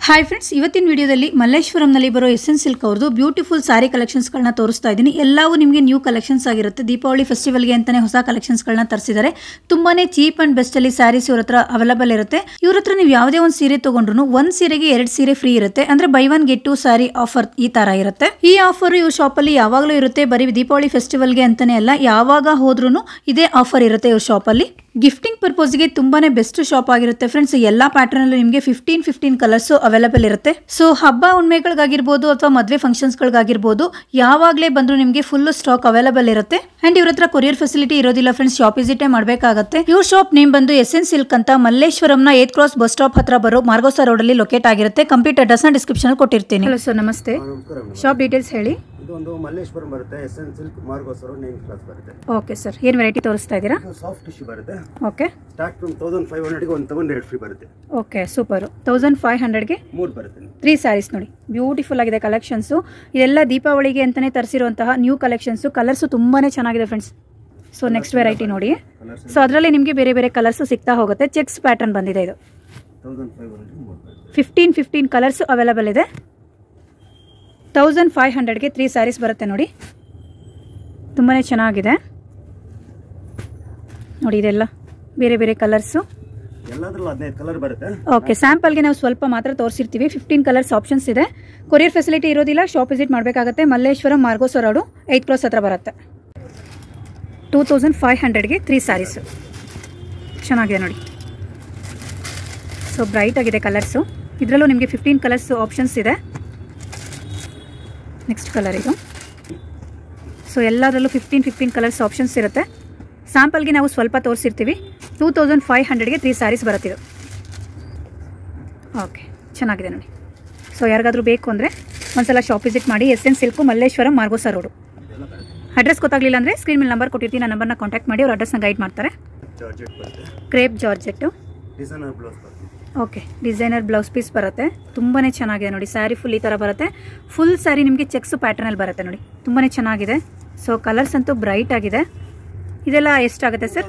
Hi friends, ಇವತ್ತಿನ ವಿಡಿಯೋದಲ್ಲಿ ಮಲ್ಲೇಶ್ವರಂನಲ್ಲಿ ಬರೋ ಎಸ್ಎನ್ ಸಿಲ್ಕ್ ಅವ್ರದ್ದು ಬ್ಯೂಟಿಫುಲ್ ಸಾರಿ ಕಲೆಕ್ಷನ್ಸ್ಗಳನ್ನ ತೋರಿಸ್ತಾ ಇದ್ದೀನಿ. ಎಲ್ಲವೂ ನಿಮಗೆ ನ್ಯೂ ಕಲೆಕ್ಷನ್ಸ್ ಆಗಿರುತ್ತೆ. ದೀಪಾವಳಿ ಫೆಸ್ಟಿವಲ್ಗೆ ಅಂತಾನೆ ಹೊಸ ಕಲೆಕ್ಷನ್ಸ್ಗಳನ್ನ ತರಿಸಿದ್ದಾರೆ. ತುಂಬಾನೇ ಚೀಪ್ ಅಂಡ್ ಬೆಸ್ಟ್ ಅಲ್ಲಿ ಸ್ಯಾರೀಸ್ ಇವ್ರ ಹತ್ರ ಅವೈಲೇಬಲ್ ಇರುತ್ತೆ. ಇವ್ರ ಹತ್ರ ನೀವು ಯಾವುದೇ ಒಂದು ಸೀರೆ ತಗೊಂಡ್ರು ಒಂದು ಸೀರೆಗೆ 2 ಸೀರೆ ಫ್ರೀ ಇರುತ್ತೆ. ಅಂದ್ರೆ ಬೈ 1 get 2 ಸಾರಿ ಆಫರ್ ಈ ತರ ಇರುತ್ತೆ. ಈ ಆಫರ್ ಇವ್ರ ಶಾಪ್ ಅಲ್ಲಿ ಯಾವಾಗಲೂ ಇರುತ್ತೆ. ಬರೀ ದೀಪಾವಳಿ ಫೆಸ್ಟಿವಲ್ಗೆ ಅಂತಾನೆ ಅಲ್ಲ, ಯಾವಾಗ ಹೋದ್ರೂ ಇದೇ ಆಫರ್ ಇರುತ್ತೆ ಇವ್ರ ಶಾಪ್ ಅಲ್ಲಿ. ಗಿಫ್ಟಿಂಗ್ ಪರ್ಪಸ್ಗೆ ತುಂಬಾನೇ ಬೆಸ್ಟ್ ಶಾಪ್ ಆಗಿರುತ್ತೆ ಫ್ರೆಂಡ್ಸ್. ಎಲ್ಲಾ ಪ್ಯಾಟರ್ನ್ ಅಲ್ಲಿ ನಿಮಗೆ 15 ಕಲರ್ಸ್ ಅವೈಲೇಬಲ್ ಇರುತ್ತೆ. ಸೊ ಹಬ್ಬ ಹುಣ್ಮೆಗಳಿಗಾಗಿರ್ಬೋದು ಅಥವಾ ಮದುವೆ ಫಂಕ್ಷನ್ಸ್ ಗಳಿಗಾಗಿರ್ಬೋದು, ಯಾವಾಗಲೇ ಬಂದ್ರು ನಿಮಗೆ ಫುಲ್ ಸ್ಟಾಕ್ ಅವೈಲೇಬಲ್ ಇರುತ್ತೆ. ಅಂಡ್ ಇವ್ರ ಹತ್ರ ಕೊರಿಯರ್ ಫೆಸಿಲಿಟಿ ಇರೋದಿಲ್ಲ ಫ್ರೆಂಡ್ಸ್, ಶಾಪ್ ವಿಸಿಟ್ ಮಾಡಬೇಕಾಗುತ್ತೆ. ಇವ್ರ ಶಾಪ್ ನೇಮ್ ಬಂದು ಎಸ್ಎನ್ ಸಿಲ್ಕ್ ಅಂತ ಮಲ್ಲೇಶ್ವರಂನ 8th ಕ್ರಾಸ್ ಬಸ್ ಸ್ಟಾಪ್ ಹತ್ರ ಬರೋ ಮಾರ್ಗೋಸಾ ರೋಡ್ ಅಲ್ಲಿ ಲೊಕೇಟ್ ಆಗಿರುತ್ತೆ. ಕಂಪ್ಲೀಟ್ ಅಡ್ರೆಸ್ ನ ಡಿಸ್ಕ್ರಿಪ್ಷನ್ ಅಲ್ಲಿ ಕೊಟ್ಟಿರ್ತೀನಿ. ಹಲೋ ಸರ್, ನಮಸ್ತೆ. ಶಾಪ್ ಡೀಟೇಲ್ಸ್ ಹೇಳಿ. ಇದೊಂದು ಮಲ್ಲೇಶ್ವರಂ ಬರುತ್ತೆ, SN silk Margosa road 9th cross ಬರುತ್ತೆ. ಓಕೆ ಸರ್, ಏನು ವೆರೈಟಿ ತೋರಿಸ್ತಾ ಇದ್ದೀರಾ? ಸಾಫ್ಟ್ ಟಿಶ್ಯೂ ಬರುತ್ತೆ. ಓಕೆ, ಸ್ಟಾರ್ಟ್ ಫ್ರಮ್ 1500 ಗೆ ಒಂದು ತಗೊಂಡು 2 ಫ್ರೀ ಬರುತ್ತೆ. Okay, super. 1500 ಗೆ 3 ಬರುತ್ತೆ. 3 ಸ್ಯಾರೀಸ್ ನೋಡಿ, ಬ್ಯೂಟಿಫುಲ್ ಆಗಿದೆ ಕಲೆಕ್ಷನ್ಸ್. ಇದೆಲ್ಲ ದೀಪಾವಳಿಗೆ ಅಂತಾನೆ ತರಿಸಿರುವಂತಹ ನ್ಯೂ ಕಲೆಕ್ಷನ್ಸ್. ಕಲರ್ಸ್ ತುಂಬಾನೇ ಚೆನ್ನಾಗಿದೆ ಫ್ರೆಂಡ್ಸ್. ಸೊ ನೆಕ್ಸ್ಟ್ ವೆರೈಟಿ ನೋಡಿ. ಸೊ ಅದರಲ್ಲಿ ನಿಮಗೆ ಬೇರೆ ಬೇರೆ ಕಲರ್ಸ್ ಸಿಗ್ತಾ ಹೋಗುತ್ತೆ. ಚೆಕ್ಸ್ ಪ್ಯಾಟರ್ನ್ ಬಂದಿದೆ. ಇದು 15 ಕಲರ್ಸ್ ಅವೈಲೇಬಲ್ ಇದೆ. 1500 ಗೆ 3 ಸ್ಯಾರೀಸ್ ಬರುತ್ತೆ ನೋಡಿ. ತುಂಬಾನೇ ಚೆನ್ನಾಗಿದೆ ನೋಡಿ. ಇದೆಲ್ಲ ಬೇರೆ ಬೇರೆ ಕಲರ್ಸ್. ಎಲ್ಲದರಲ್ಲೂ 15 ಕಲರ್ ಬರುತ್ತೆ. ಓಕೆ, ಸ್ಯಾಂಪಲ್ಗೆ ನಾವು ಸ್ವಲ್ಪ ಮಾತ್ರ ತೋರಿಸಿರ್ತೀವಿ. 15 ಕಲರ್ಸ್ ಆಪ್ಷನ್ಸ್ ಇದೆ. ಕೊರಿಯರ್ ಫೆಸಿಲಿಟಿ ಇರೋದಿಲ್ಲ. ಶಾಪ್ ವಿಸಿಟ್ ಮಾಡಬೇಕಾಗುತ್ತೆ. ಮಲ್ಲೇಶ್ವರಂ ಮಾರ್ಗೋಸಾ ರೋಡ್ 8th ಕ್ರಾಸ್ ಹತ್ರ ಬರುತ್ತೆ. 2500 ಗೆ 3 ಸ್ಯಾರೀಸ್ ಚೆನ್ನಾಗಿದೆ ನೋಡಿ. ಸೊ ಬ್ರೈಟ್ ಆಗಿದೆ ಕಲರ್ಸು. ಇದರಲ್ಲೂ ನಿಮಗೆ 15 ಕಲರ್ಸ್ ಆಪ್ಷನ್ಸ್ ಇದೆ. ನೆಕ್ಸ್ಟ್ ಕಲರ್ ಇದು. ಸೊ ಎಲ್ಲದರಲ್ಲೂ 15 ಕಲರ್ಸ್ ಆಪ್ಷನ್ಸ್ ಇರುತ್ತೆ. ಸ್ಯಾಂಪಲ್ಗೆ ನಾವು ಸ್ವಲ್ಪ ತೋರಿಸಿರ್ತೀವಿ. 2500 ಗೆ 3 ಸ್ಯಾರೀಸ್ ಬರುತ್ತಿದ್ದು. ಓಕೆ, ಚೆನ್ನಾಗಿದೆ ನೋಡಿ. ಸೊ ಯಾರಿಗಾದ್ರೂ ಬೇಕು ಅಂದರೆ ಒಂದ್ಸಲ ಶಾಪ್ ವಿಸಿಟ್ ಮಾಡಿ. SN silk, Malleshwaram Margosa road. Address ಗೊತ್ತಾಗಲಿಲ್ಲ ಅಂದರೆ ಸ್ಕ್ರೀನ್ ಮೇಲೆ ನಂಬರ್ ಕೊಟ್ಟಿರ್ತೀನಿ. ಆ ನಂಬರ್ನ ಕಾಂಟ್ಯಾಕ್ಟ್ ಮಾಡಿ ಅವ್ರ ಅಡ್ರೆಸ್ನ ಗೈಡ್ ಮಾಡ್ತಾರೆ. Crepe georgette. Okay, designer blouse piece ಬರುತ್ತೆ. ತುಂಬಾ ಚೆನ್ನಾಗಿದೆ ನೋಡಿ. ಸ್ಯಾರಿ ಫುಲ್ ಈ ಥರ ಬರುತ್ತೆ. ಫುಲ್ ಸ್ಯಾರಿ ನಿಮಗೆ ಚೆಕ್ಸ್ ಪ್ಯಾಟರ್ನಲ್ಲಿ ಬರುತ್ತೆ ನೋಡಿ. ತುಂಬಾ ಚೆನ್ನಾಗಿದೆ. ಸೊ ಕಲರ್ಸ್ ಅಂತೂ ಬ್ರೈಟ್ ಆಗಿದೆ. ಇದೆಲ್ಲ ಎಷ್ಟಾಗುತ್ತೆ ಸರ್?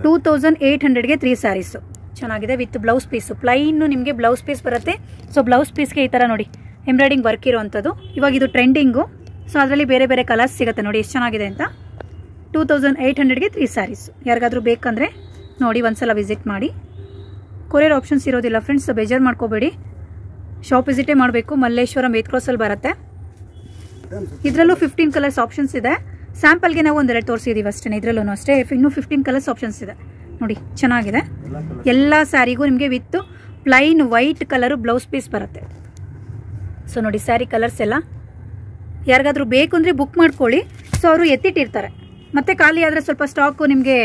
2800 ಗೆ 3 ಸ್ಯಾರೀಸು ಚೆನ್ನಾಗಿದೆ. ವಿತ್ ಬ್ಲೌಸ್ ಪೀಸು ಪ್ಲೈನು ನಿಮಗೆ ಬ್ಲೌಸ್ ಪೀಸ್ ಬರುತ್ತೆ. ಸೊ ಬ್ಲೌಸ್ ಪೀಸ್ಗೆ ಈ ಥರ ನೋಡಿ ಎಂಬ್ರಾಯ್ಡಿಂಗ್ ವರ್ಕ್ ಇರೋವಂಥದ್ದು. ಇವಾಗ ಇದು ಟ್ರೆಂಡಿಂಗು. ಸೊ ಅದರಲ್ಲಿ ಬೇರೆ ಬೇರೆ ಕಲರ್ಸ್ ಸಿಗುತ್ತೆ ನೋಡಿ ಎಷ್ಟು ಚೆನ್ನಾಗಿದೆ ಅಂತ. 2800 ಗೆ 3 ಸ್ಯಾರೀಸು. ಯಾರಿಗಾದ್ರೂ ಬೇಕಂದರೆ ನೋಡಿ ಒಂದ್ಸಲ ವಿಸಿಟ್ ಮಾಡಿ. ಕೊರಿಯರ್ ಆಪ್ಷನ್ಸ್ ಇರೋದಿಲ್ಲ ಫ್ರೆಂಡ್ಸ್, ಬೇಜಾರು ಮಾಡ್ಕೋಬೇಡಿ. ಶಾಪ್ ವಿಸಿಟೇ ಮಾಡಬೇಕು. ಮಲ್ಲೇಶ್ವರಂ 8th ಕ್ರಾಸಲ್ಲಿ ಬರುತ್ತೆ. ಇದರಲ್ಲೂ 15 ಕಲರ್ಸ್ ಆಪ್ಷನ್ಸ್ ಇದೆ. ಸ್ಯಾಂಪಲ್ಗೆ ನಾವು ಒಂದೆರಡು ತೋರಿಸಿದ್ದೀವಿ ಅಷ್ಟೇ. ಇದರಲ್ಲೂ ಅಷ್ಟೇ ಇನ್ನೂ 15 ಕಲರ್ಸ್ ಆಪ್ಷನ್ಸ್ ಇದೆ ನೋಡಿ. ಚೆನ್ನಾಗಿದೆ. ಎಲ್ಲ ಸ್ಯಾರಿಗೂ ನಿಮಗೆ with plain white colour blouse piece ಬರುತ್ತೆ. ಸೊ ನೋಡಿ ಸ್ಯಾರಿ ಕಲರ್ಸ್ ಎಲ್ಲ. ಯಾರಿಗಾದ್ರೂ ಬೇಕು ಅಂದರೆ ಬುಕ್ ಮಾಡ್ಕೊಳ್ಳಿ. ಸೊ ಅವರು ಎತ್ತಿಟ್ಟಿರ್ತಾರೆ. ಮತ್ತೆ ಖಾಲಿ ಆದರೆ ಸ್ವಲ್ಪ ಸ್ಟಾಕು ನಿಮಗೆ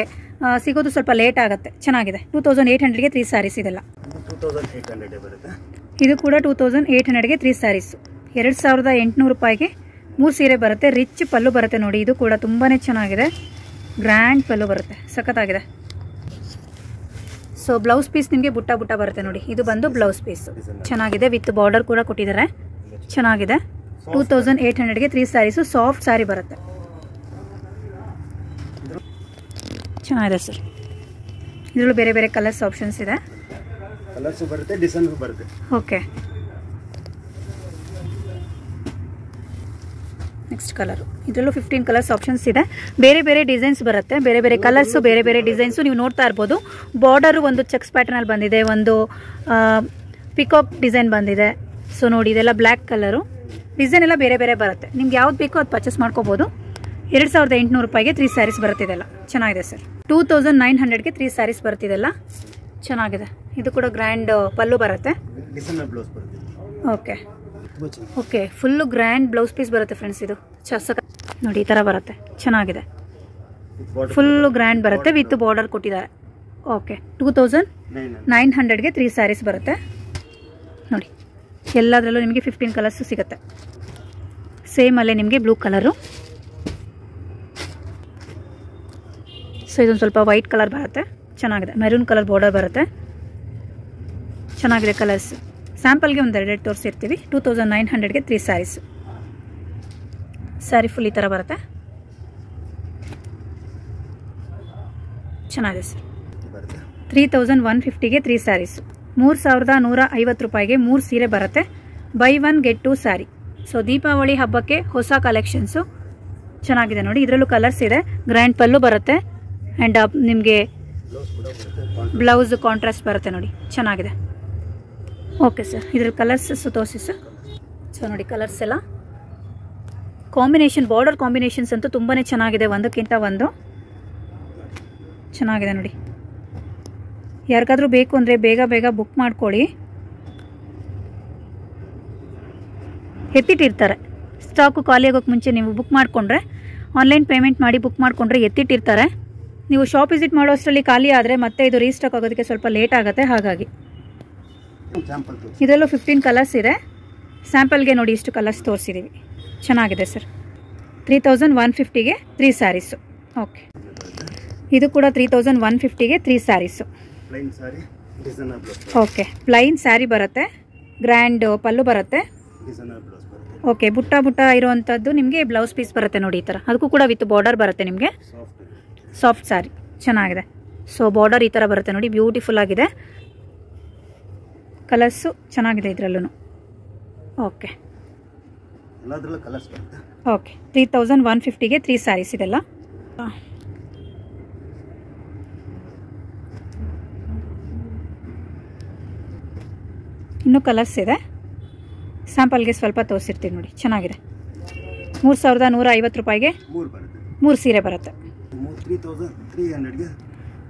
ಸಿಗೋದು ಸ್ವಲ್ಪ ಲೇಟ್ ಆಗುತ್ತೆ. ಚೆನ್ನಾಗಿದೆ. 2800 ಗೆ 3 ಸ್ಯಾರೀಸ್. ಇದೆಲ್ಲ 2800 ಬರುತ್ತೆ. ಇದು ಕೂಡ 2800 ಗೆ 3 ಸ್ಯಾರೀಸ್. 2800 ರೂಪಾಯಿಗೆ 3 ಸೀರೆ ಬರುತ್ತೆ. ರಿಚ್ ಪಲ್ಲು ಬರುತ್ತೆ ನೋಡಿ. ಇದು ಕೂಡ ತುಂಬಾನೇ ಚೆನ್ನಾಗಿದೆ. ಗ್ರ್ಯಾಂಡ್ ಪಲ್ಲು ಬರುತ್ತೆ. ಸಖತ್ತಾಗಿದೆ. ಸೊ ಬ್ಲೌಸ್ ಪೀಸ್ ನಿಮಗೆ ಬುಟ್ಟ ಬುಟ್ಟ ಬರುತ್ತೆ ನೋಡಿ. ಇದು ಬಂದು ಬ್ಲೌಸ್ ಪೀಸ್ ಚೆನ್ನಾಗಿದೆ. ವಿತ್ ಬಾರ್ಡರ್ ಕೂಡ ಕೊಟ್ಟಿದ್ದಾರೆ. ಚೆನ್ನಾಗಿದೆ. 2800 ಗೆ 3 ಸ್ಯಾರೀಸು. ಸಾಫ್ಟ್ ಸ್ಯಾರಿ ಬರುತ್ತೆ. ಚೆನ್ನಾಗಿದೆ ಸರ್. ಇದರಲ್ಲೂ ಬೇರೆ ಬೇರೆ ಕಲರ್ಸ್ ಆಪ್ಷನ್ಸ್ ಇದೆ. ಕಲರ್ಸ್ ಬರುತ್ತೆ, ಡಿಸೈನ್ ಬರುತ್ತೆ. Okay, next colour. ಇದರಲ್ಲೂ 15 ಕಲರ್ಸ್ ಆಪ್ಷನ್ಸ್ ಇದೆ. ಬೇರೆ ಬೇರೆ ಡಿಸೈನ್ಸ್ ಬರುತ್ತೆ. ಬೇರೆ ಬೇರೆ ಕಲರ್ಸು, ಬೇರೆ ಬೇರೆ ಡಿಸೈನ್ಸು ನೀವು ನೋಡ್ತಾ ಇರ್ಬೋದು. ಬಾರ್ಡರು ಒಂದು ಚೆಕ್ಸ್ ಪ್ಯಾಟರ್ನಲ್ಲಿ ಬಂದಿದೆ. ಒಂದು ಪಿಕಾಕ್ ಡಿಸೈನ್ ಬಂದಿದೆ. ಸೊ ನೋಡಿ ಇದೆಲ್ಲ ಬ್ಲ್ಯಾಕ್ ಕಲರು. ಡಿಸೈನ್ ಎಲ್ಲ ಬೇರೆ ಬೇರೆ ಬರುತ್ತೆ. ನಿಮ್ಗೆ ಯಾವ್ದು ಬೇಕೋ ಅದು ಪರ್ಚೇಸ್ ಮಾಡ್ಕೋಬೋದು. 2800 ರೂಪಾಯಿಗೆ 3 ಸ್ಯಾರೀಸ್ ಬರುತ್ತಿದೆಲ್ಲ. ಚೆನ್ನಾಗಿದೆ ಸರ್. 2900 ಗೆ 3 ಸ್ಯಾರೀಸ್ ಬರುತ್ತಿದೆಲ್ಲ. ಚೆನ್ನಾಗಿದೆ. ಇದು ಕೂಡ ಗ್ರ್ಯಾಂಡ್ ಪಲ್ಲು ಬರುತ್ತೆ. Okay okay, full grand blouse piece ಬರುತ್ತೆ ಫ್ರೆಂಡ್ಸ್. ಇದು ನೋಡಿ ಈ ಥರ ಬರುತ್ತೆ. ಚೆನ್ನಾಗಿದೆ. ಫುಲ್ಲು ಗ್ರ್ಯಾಂಡ್ ಬರುತ್ತೆ. ವಿತ್ ಬಾರ್ಡರ್ ಕೊಟ್ಟಿದ್ದಾರೆ. ಓಕೆ, 2900 ಗೆ 3 ಸ್ಯಾರೀಸ್ ಬರುತ್ತೆ ನೋಡಿ. ಎಲ್ಲದರಲ್ಲೂ ನಿಮಗೆ 15 ಕಲರ್ಸು ಸಿಗುತ್ತೆ. ಸೇಮ್ ಅಲ್ಲೇ ನಿಮಗೆ ಬ್ಲೂ ಕಲರು. ಸೊ ಇದೊಂದು ಸ್ವಲ್ಪ ವೈಟ್ ಕಲರ್ ಬರುತ್ತೆ. ಚೆನ್ನಾಗಿದೆ. ಮೆರೂನ್ ಕಲರ್ ಬಾರ್ಡರ್ ಬರುತ್ತೆ. ಚೆನ್ನಾಗಿದೆ ಕಲರ್ಸ್. ಸ್ಯಾಂಪಲ್ಗೆ ಒಂದು 2 ತೋರಿಸಿರ್ತೀವಿ. 2900 ಗೆ 3 ಸ್ಯಾರೀಸ್. ಸ್ಯಾರಿ ಫುಲ್ ಈ ಥರ ಬರುತ್ತೆ. ಚೆನ್ನಾಗಿದೆ ಸರ್. 3150 ಗೆ 3 ಸ್ಯಾರೀಸ್. 3150 ರೂಪಾಯಿಗೆ 3 ಸೀರೆ ಬರುತ್ತೆ. By 1 get 2 sari. So Deepavali ಹಬ್ಬಕ್ಕೆ ಹೊಸ ಕಲೆಕ್ಷನ್ಸು ಚೆನ್ನಾಗಿದೆ ನೋಡಿ. ಇದರಲ್ಲೂ ಕಲರ್ಸ್ ಇದೆ. ಗ್ರ್ಯಾಂಡ್ ಪಲ್ಲು ಬರುತ್ತೆ ಆ್ಯಂಡ್ ನಿಮಗೆ ಬ್ಲೌಸ್ ಕಾಂಟ್ರಾಸ್ಟ್ ಬರುತ್ತೆ ನೋಡಿ, ಚೆನ್ನಾಗಿದೆ. ಓಕೆ ಸರ್, ಇದ್ರ ಕಲರ್ಸ್ ತೋರಿಸಿ ಸರ್. ಸೊ ನೋಡಿ ಕಲರ್ಸ್ ಎಲ್ಲ ಕಾಂಬಿನೇಷನ್, ಬಾರ್ಡರ್ ಕಾಂಬಿನೇಷನ್ಸ್ ಅಂತೂ ತುಂಬಾ ಚೆನ್ನಾಗಿದೆ, ಒಂದಕ್ಕಿಂತ ಒಂದು ಚೆನ್ನಾಗಿದೆ ನೋಡಿ. ಯಾರಿಗಾದ್ರೂ ಬೇಕು ಅಂದರೆ ಬೇಗ ಬೇಗ ಬುಕ್ ಮಾಡ್ಕೊಳ್ಳಿ. ಎತ್ತಿಟ್ಟಿರ್ತಾರೆ, ಸ್ಟಾಕು ಖಾಲಿ ಆಗೋಕ್ಕೆ ಮುಂಚೆ ನೀವು ಬುಕ್ ಮಾಡಿಕೊಂಡ್ರೆ, ಆನ್ಲೈನ್ ಪೇಮೆಂಟ್ ಮಾಡಿ ಬುಕ್ ಮಾಡಿಕೊಂಡ್ರೆ ಎತ್ತಿಟ್ಟಿರ್ತಾರೆ. ನೀವು ಶಾಪ್ ವಿಸಿಟ್ ಮಾಡೋ ಅಷ್ಟರಲ್ಲಿ ಖಾಲಿ ಆದರೆ ಮತ್ತೆ ಇದು ರೀಸ್ಟಾಕ್ ಆಗೋದಕ್ಕೆ ಸ್ವಲ್ಪ ಲೇಟ್ ಆಗುತ್ತೆ. ಹಾಗಾಗಿ ಇದರಲ್ಲೂ 15 ಕಲರ್ಸ್ ಇದೆ. ಸ್ಯಾಂಪಲ್ಗೆ ನೋಡಿ ಇಷ್ಟು ಕಲರ್ಸ್ ತೋರಿಸಿದ್ದೀವಿ. ಚೆನ್ನಾಗಿದೆ ಸರ್. 3150ಗೆ 3 ಸ್ಯಾರೀಸು. ಓಕೆ, ಇದು ಕೂಡ 3150ಗೆ 3 ಸ್ಯಾರೀಸು. ಓಕೆ, ಪ್ಲೈನ್ ಸ್ಯಾರಿ ಬರುತ್ತೆ, ಗ್ರ್ಯಾಂಡ್ ಪಲ್ಲು ಬರುತ್ತೆ. ಓಕೆ, ಬುಟ್ಟ ಬುಟ್ಟ ಇರುವಂಥದ್ದು ನಿಮಗೆ ಬ್ಲೌಸ್ ಪೀಸ್ ಬರುತ್ತೆ ನೋಡಿ ಈ ಥರ. ಅದಕ್ಕೂ ಕೂಡ ವಿತ್ ಬಾರ್ಡರ್ ಬರುತ್ತೆ ನಿಮಗೆ. ಸಾಫ್ಟ್ ಸ್ಯಾರಿ ಚೆನ್ನಾಗಿದೆ. ಸೊ ಬಾರ್ಡರ್ ಈ ಥರ ಬರುತ್ತೆ ನೋಡಿ, ಬ್ಯೂಟಿಫುಲ್ ಆಗಿದೆ. ಕಲರ್ಸು ಚೆನ್ನಾಗಿದೆ ಇದರಲ್ಲೂ. ಓಕೆ ಓಕೆ, 3150ಗೆ 3 ಸ್ಯಾರೀಸ್ ಇದೆಲ್ಲ. ಇನ್ನೂ ಕಲರ್ಸ್ ಇದೆ, ಸ್ಯಾಂಪಲ್ಗೆ ಸ್ವಲ್ಪ ತೋರಿಸಿರ್ತೀವಿ ನೋಡಿ. ಚೆನ್ನಾಗಿದೆ. 3150 ರೂಪಾಯಿಗೆ 3 ಸೀರೆ ಬರುತ್ತೆ.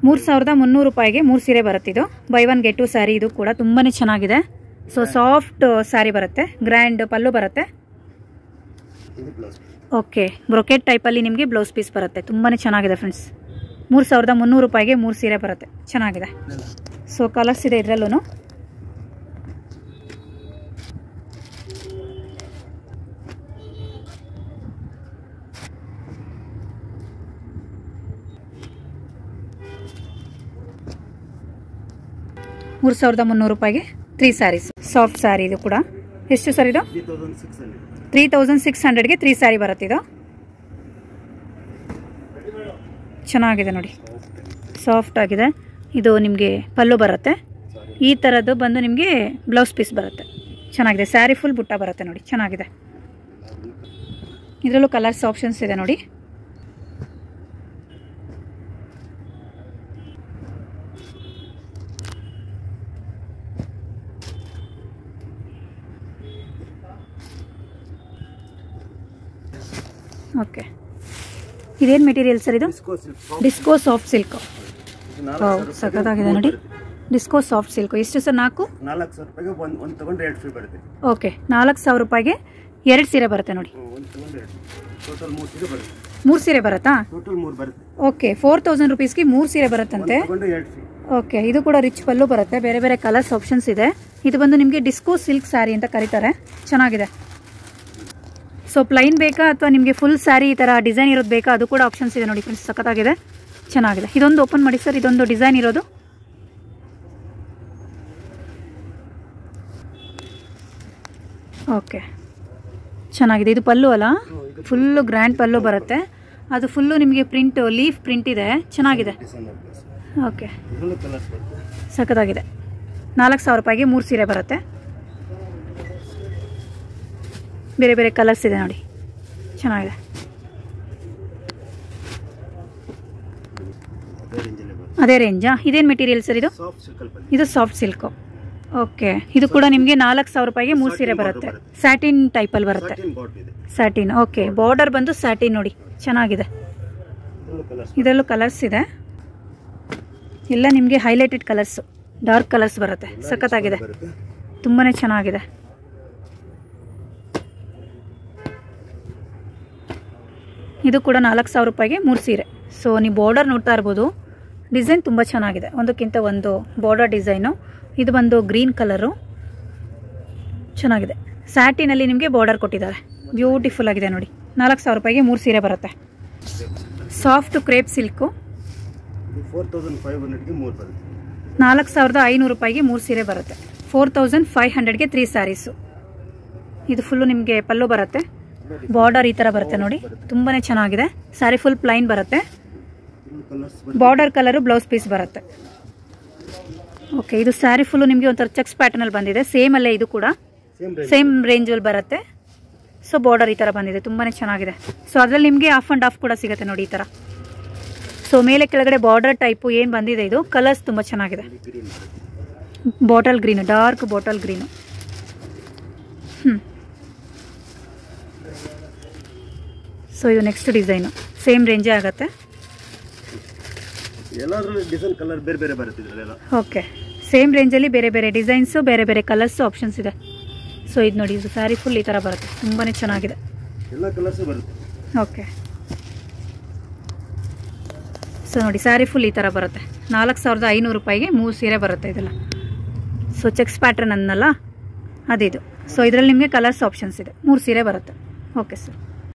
3300 ರೂಪಾಯಿಗೆ 3 ಸೀರೆ ಬರುತ್ತೆ. ಇದು ಬೈ 1 ಗೆಟ್ 2 ಸ್ಯಾರಿ. ಇದು ಕೂಡ ತುಂಬಾ ಚೆನ್ನಾಗಿದೆ. ಸೊ ಸಾಫ್ಟ್ ಸ್ಯಾರಿ ಬರುತ್ತೆ, ಗ್ರ್ಯಾಂಡ್ ಪಲ್ಲು ಬರುತ್ತೆ. ಓಕೆ, ಬ್ರೊಕೆಟ್ ಟೈಪಲ್ಲಿ ನಿಮಗೆ ಬ್ಲೌಸ್ ಪೀಸ್ ಬರುತ್ತೆ. ತುಂಬಾ ಚೆನ್ನಾಗಿದೆ ಫ್ರೆಂಡ್ಸ್. 3300 ರೂಪಾಯಿಗೆ 3 ಸೀರೆ ಬರುತ್ತೆ. ಚೆನ್ನಾಗಿದೆ. ಸೊ ಕಲರ್ಸ್ ಇದೆ ಇದರಲ್ಲೂ. ₹3300 3 ಸ್ಯಾರೀಸ್. ಸಾಫ್ಟ್ ಸ್ಯಾರಿ ಇದು ಕೂಡ. ಎಷ್ಟು ಸರ್ ಇದು? 3600ಗೆ 3 ಸ್ಯಾರಿ ಬರುತ್ತೆ. ಇದು ಚೆನ್ನಾಗಿದೆ ನೋಡಿ, ಸಾಫ್ಟ್ ಆಗಿದೆ. ಇದು ನಿಮಗೆ ಪಲ್ಲು ಬರುತ್ತೆ. ಈ ಥರದ್ದು ಬಂದು ನಿಮಗೆ ಬ್ಲೌಸ್ ಪೀಸ್ ಬರುತ್ತೆ. ಚೆನ್ನಾಗಿದೆ. ಸ್ಯಾರಿ ಫುಲ್ ಬುಟ್ಟ ಬರುತ್ತೆ ನೋಡಿ, ಚೆನ್ನಾಗಿದೆ. ಇದರಲ್ಲೂ ಕಲರ್ಸ್ ಆಪ್ಷನ್ಸ್ ಇದೆ ನೋಡಿ. ಓಕೆ, ಇದೇನು ಮೆಟೀರಿಯಲ್ ಸರ್ ಇದು? Disco soft silk. ಸಖತ್ತಾಗಿದೆ ನೋಡಿ, ಡಿಸ್ಕೋ ಸಾಫ್ಟ್ ಸಿಲ್ಕ್. ಎಷ್ಟು ಸರ್? 4,000 ರೂಪಾಯಿಗೆ ಒಂದು ತಗೊಂಡ್ರೆ 2 ಫ್ರೀ ಬರುತ್ತೆ. ಓಕೆ, 4000 ರೂಪಾಯಿಗೆ 2 ಸೀರೆ ಬರುತ್ತೆ ನೋಡಿ. ಟೋಟಲ್ 3 ಸೀರೆ ಬರುತ್ತೆ. 3 ಸೀರೆ ಬರುತ್ತಾ? ಟೋಟಲ್ 3 ಬರುತ್ತೆ. ಓಕೆ, 4000 ರುಪೀಸ್ಗೆ 3 ಸೀರೆ ಬರುತ್ತಂತೆ. ಓಕೆ, ಇದು ಕೂಡ ರಿಚ್ ಪಲ್ಲು ಬರುತ್ತೆ. ಬೇರೆ ಬೇರೆ ಕಲರ್ಸ್ ಆಪ್ಷನ್ಸ್ ಇದೆ. ಇದು ಬಂದು ನಿಮಗೆ ಡಿಸ್ಕೋ ಸಿಲ್ಕ್ ಸ್ಯಾರಿ ಅಂತ ಕರೀತಾರೆ. ಚೆನ್ನಾಗಿದೆ. ಸೊ ಪ್ಲೈನ್ ಬೇಕಾ ಅಥವಾ ನಿಮಗೆ ಫುಲ್ ಸ್ಯಾರಿ ಈ ಥರ ಡಿಸೈನ್ ಇರೋದು ಬೇಕಾ? ಅದು ಕೂಡ ಆಪ್ಷನ್ಸ್ ಇದೆ ನೋಡಿ ಫ್ರೆಂಡ್ಸ್. ಸಖತ್ತಾಗಿದೆ, ಚೆನ್ನಾಗಿದೆ. ಇದೊಂದು ಓಪನ್ ಮಾಡಿ ಸರ್. ಇದೊಂದು ಡಿಸೈನ್ ಇರೋದು. ಓಕೆ, ಚೆನ್ನಾಗಿದೆ. ಇದು ಪಲ್ಲು ಅಲ್ಲ, ಫುಲ್ಲು ಗ್ರ್ಯಾಂಡ್ ಪಲ್ಲು ಬರುತ್ತೆ. ಅದು ಫುಲ್ಲು ನಿಮಗೆ ಪ್ರಿಂಟ್, ಲೀಫ್ ಪ್ರಿಂಟ್ ಇದೆ. ಚೆನ್ನಾಗಿದೆ. ಓಕೆ, ಸಖತ್ತಾಗಿದೆ. 4000 ರೂಪಾಯಿಗೆ 3 ಸೀರೆ ಬರುತ್ತೆ. ಬೇರೆ ಬೇರೆ ಕಲರ್ಸ್ ಇದೆ ನೋಡಿ, ಚೆನ್ನಾಗಿದೆ. ಅದೇ ರೇಂಜಾ? ಇದೇನು ಮೆಟೀರಿಯಲ್ ಸರ್ ಇದು? ಇದು ಸಾಫ್ಟ್ ಸಿಲ್ಕು. ಓಕೆ, ಇದು ಕೂಡ ನಿಮಗೆ 4000 ರೂಪಾಯಿಗೆ 3 ಸೀರೆ ಬರುತ್ತೆ. ಸ್ಯಾಟಿನ್ ಟೈಪಲ್ಲಿ ಬರುತ್ತೆ. ಸ್ಯಾಟಿನ್. ಓಕೆ, ಬಾರ್ಡರ್ ಬಂದು ಸ್ಯಾಟಿನ್ ನೋಡಿ, ಚೆನ್ನಾಗಿದೆ. ಇದರಲ್ಲೂ ಕಲರ್ಸ್ ಇದೆ. ಎಲ್ಲ ನಿಮಗೆ ಹೈಲೈಟೆಡ್ ಕಲರ್ಸು, ಡಾರ್ಕ್ ಕಲರ್ಸ್ ಬರುತ್ತೆ. ಸಖತ್ತಾಗಿದೆ, ತುಂಬಾ ಚೆನ್ನಾಗಿದೆ. ಇದು ಕೂಡ 4000 ರೂಪಾಯಿಗೆ 3 ಸೀರೆ. ಸೊ ನೀವು ಬಾರ್ಡರ್ ನೋಡ್ತಾ ಇರ್ಬೋದು, ಡಿಸೈನ್ ತುಂಬ ಚೆನ್ನಾಗಿದೆ. ಒಂದಕ್ಕಿಂತ ಒಂದು ಬಾರ್ಡರ್ ಡಿಸೈನು. ಇದು ಬಂದು ಗ್ರೀನ್ ಕಲರು, ಚೆನ್ನಾಗಿದೆ. ಸ್ಯಾಟಿನಲ್ಲಿ ನಿಮಗೆ ಬಾರ್ಡರ್ ಕೊಟ್ಟಿದ್ದಾರೆ, ಬ್ಯೂಟಿಫುಲ್ ಆಗಿದೆ ನೋಡಿ. 4000 ರೂಪಾಯಿಗೆ 3 ಸೀರೆ ಬರುತ್ತೆ. Soft crepe silk. 4500 ರೂಪಾಯಿಗೆ 3 ಸೀರೆ ಬರುತ್ತೆ. 4500ಗೆ 3 ಸ್ಯಾರೀಸು. ಇದು ಫುಲ್ಲು ನಿಮಗೆ ಪಲ್ಲು ಬರುತ್ತೆ, ಬಾರ್ಡರ್ ಈ ಥರ ಬರುತ್ತೆ ನೋಡಿ, ತುಂಬಾ ಚೆನ್ನಾಗಿದೆ. ಸ್ಯಾರಿ ಫುಲ್ ಪ್ಲೈನ್ ಬರುತ್ತೆ. ಬಾರ್ಡರ್ ಕಲರು ಬ್ಲೌಸ್ ಪೀಸ್ ಬರುತ್ತೆ. ಓಕೆ, ಇದು ಸ್ಯಾರಿ ಫುಲ್ಲು ನಿಮಗೆ ಒಂಥರ ಚೆಕ್ಸ್ ಪ್ಯಾಟರ್ನಲ್ಲಿ ಬಂದಿದೆ. ಸೇಮ್ ಅಲ್ಲೇ ಇದು ಕೂಡ ಸೇಮ್ ರೇಂಜಲ್ಲಿ ಬರುತ್ತೆ. ಸೊ ಬಾರ್ಡರ್ ಈ ಥರ ಬಂದಿದೆ, ತುಂಬಾ ಚೆನ್ನಾಗಿದೆ. ಸೊ ಅದರಲ್ಲಿ ನಿಮಗೆ ಆಫ್ ಆ್ಯಂಡ್ ಆಫ್ ಕೂಡ ಸಿಗುತ್ತೆ ನೋಡಿ ಈ ಥರ. ಸೊ ಮೇಲೆ ಕೆಳಗಡೆ ಬಾರ್ಡರ್ ಟೈಪು ಏನು ಬಂದಿದೆ, ಇದು ಕಲರ್ಸ್ ತುಂಬ ಚೆನ್ನಾಗಿದೆ. Bottle green, dark bottle green. So ಇದು ನೆಕ್ಸ್ಟ್ ಡಿಸೈನು, ಸೇಮ್ ರೇಂಜೇ ಆಗುತ್ತೆ. ಡಿಸೈನ್ ಕಲರ್ ಬೇರೆ ಬೇರೆ ಬರುತ್ತೆ ಇದರಲ್ಲೆಲ್ಲ. ಓಕೆ, ಸೇಮ್ ರೇಂಜಲ್ಲಿ ಬೇರೆ ಬೇರೆ ಡಿಸೈನ್ಸು, ಬೇರೆ ಬೇರೆ ಕಲರ್ಸು ಆಪ್ಷನ್ಸ್ ಇದೆ. ಸೊ ಇದು ನೋಡಿ, ಇದು ಸ್ಯಾರಿ ಫುಲ್ ಈ ಥರ ಬರುತ್ತೆ, ತುಂಬಾ ಚೆನ್ನಾಗಿದೆ. ಎಲ್ಲ ಕಲರ್ಸು ಬರುತ್ತೆ. ಓಕೆ, ಸೊ ನೋಡಿ ಸ್ಯಾರಿ ಫುಲ್ ಈ ಥರ ಬರುತ್ತೆ. 4500 ರೂಪಾಯಿಗೆ 3 ಸೀರೆ ಬರುತ್ತೆ ಇದೆಲ್ಲ. ಸೊ ಚೆಕ್ಸ್ ಪ್ಯಾಟ್ರನ್ ಅನ್ನಲ್ಲ ಅದಿದು. ಸೊ ಇದರಲ್ಲಿ ನಿಮಗೆ ಕಲರ್ಸ್ ಆಪ್ಷನ್ಸ್ ಇದೆ, 3 ಸೀರೆ ಬರುತ್ತೆ. Okay sir.